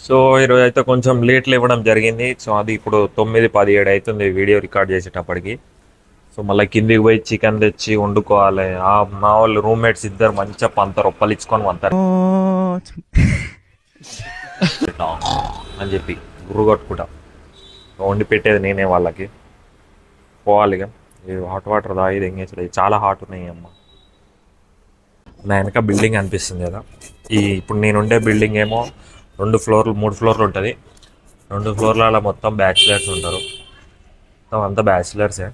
So ఈరోజు అయితే కొంచెం లేట్లు ఇవ్వడం జరిగింది. సో అది ఇప్పుడు 9:17 అవుతుంది వీడియో రికార్డ్ చేసేటప్పటికి. సో మళ్ళీ కిందికి పోయి చికెన్ తెచ్చి వండుకోవాలి. మా వాళ్ళు రూమ్మేట్స్ ఇద్దరు మంచిగా పంతారు, ఒప్పలిచ్చుకొని పంతారు అని చెప్పి గుర్రు కొట్టుకుంటా. వండి పెట్టేది నేనే వాళ్ళకి. పోవాలిగా హాట్ వాటర్ తాగి ఎంగేసాడు. చాలా హాట్ ఉన్నాయి అమ్మ. నా వెనక బిల్డింగ్ అనిపిస్తుంది కదా, ఇప్పుడు నేను ఉండే బిల్డింగ్ ఏమో 2 ఫ్లోర్లు 3 ఫ్లోర్లు ఉంటుంది. 2 ఫ్లోర్ల మొత్తం బ్యాచిలర్స్ ఉంటారు. మొత్తం అంతా బ్యాచిలర్సే.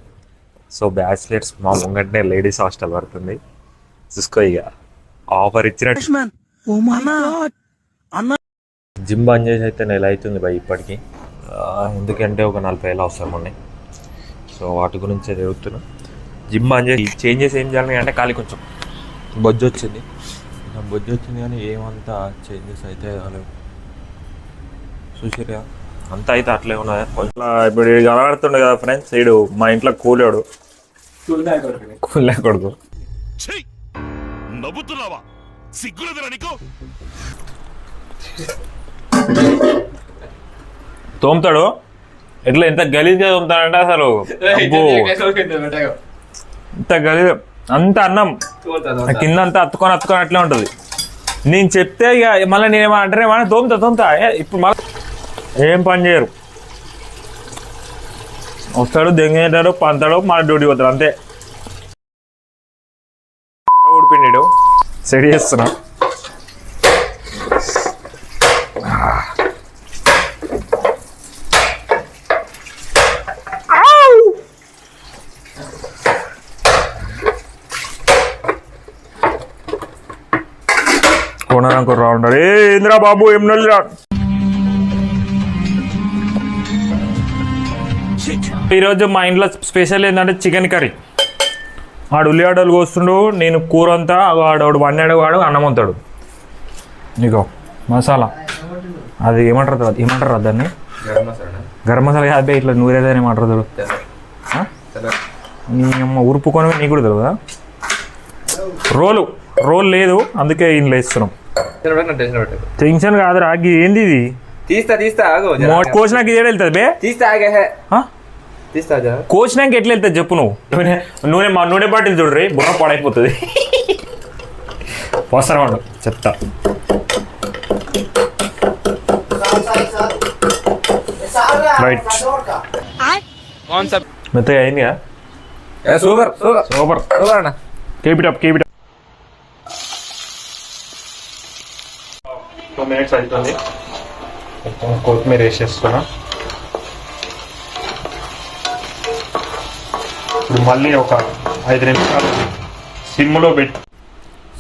సో బ్యాచిలర్స్ మా ముంగంటే లేడీస్ హాస్టల్ పడుతుంది. చూసుకో ఇక ఆఫర్ ఇచ్చినట్టు. జిమ్ బంద్ చేసి అయితే నెల అవుతుంది భయ్ ఇప్పటికీ. ఎందుకంటే ఒక 40,000 అవసరం ఉన్నాయి. సో వాటి గురించే తిరుగుతున్నా. జిమ్ బంద్ చేసి చేంజెస్ ఏం చేయాలి అంటే ఖాళీ కొంచెం బొజ్జు వచ్చింది కానీ ఏమంతా చేంజెస్ అయితే కాలేవు. చూసిరా అంతా అయితే అట్లే ఉన్నది. ఇప్పుడు కనబడుతుండే కదా ఫ్రెండ్స్, వీడు మా ఇంట్లో కూలాడు. కూలే కొడుకు తోముతాడు. ఎట్లా ఎంత గలీజ్గా తోముతాడంటే అసలు ఇంత గలీజ్, అంత అన్నం కింద అంతా అత్తుకొని అట్లే ఉంటుంది. నేను చెప్తే ఇక మళ్ళీ నేనేమంటారే మన తోముతా ఇప్పుడు మళ్ళీ ఏం పని చేయరు. వస్తాడు, దెంగేటాడు, పంతాడు, మళ్ళీ డ్యూటీ పోతాడు అంతే. ఊడిపిండి సెట్ చేస్తున్నా. కొనడానికి రావుంటాడు. ఏంద్రా బాబు ఏం నల్లిరా. ఈరోజు మా ఇంట్లో స్పెషల్ ఏంటంటే చికెన్ కర్రీ. వాడు ఉల్లిగడ్డలు కోస్తుండు, నేను కూర అంతా వాడు వండాడు, వాడు అన్నం వంతాడు. నీకో మసాలా అది ఏమంటారు దాన్ని గరం మసాలా కాదు, ఇట్లా నూరేదని ఏమంటారు చూడు. నీ అమ్మ ఉరుపుకొని నీకు కూడా తెలియదా? రోల్ లేదు, అందుకే ఇంట్లో వేస్తున్నాం. టెన్షన్ కాదురా, ఏంది ఇది? తీస్తా కోచినాక ఇది వెళ్తుంది బే. కోచినాక ఎట్లా వెళ్తుంది చెప్పు నువ్వు. నూనె బాటిల్ చూడరి, బుర్ర పాడైపోతుంది. వస్తారా చెప్తా. రైట్ మెత్తగా అయింది కదా. సూపర్ అన్న. Keep it up. 2 minutes అవుతుంది. కొత్తిమీర వేసేస్తున్నా. ఇప్పుడు మళ్ళీ ఒక 5 నిమిషాలు సిమ్లో పెట్టి.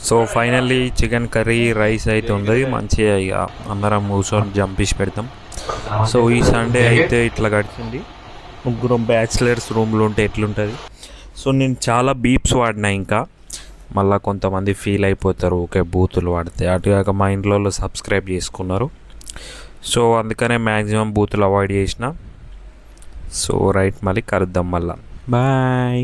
So finally chicken curry rice అయితే ఉంది. మంచిగా ఇక అందరం కూర్చొని జంపిసి పెడతాం. సో ఈ సండే అయితే ఇట్లా గడిచింది. 3 బ్యాచిలర్స్ రూమ్లో ఉంటే ఎట్లుంటుంది. సో నేను చాలా బీప్స్ వాడినా. ఇంకా మళ్ళీ కొంతమంది ఫీల్ అయిపోతారు ఓకే బూతులు వాడితే. అటుగాక మా ఇంట్లో సబ్స్క్రైబ్ చేసుకున్నారు. సో అందుకనే మ్యాక్సిమం బూతులు అవాయిడ్ చేసిన. సో రైట్, మళ్ళీ కలుద్దాం మళ్ళా. బాయ్.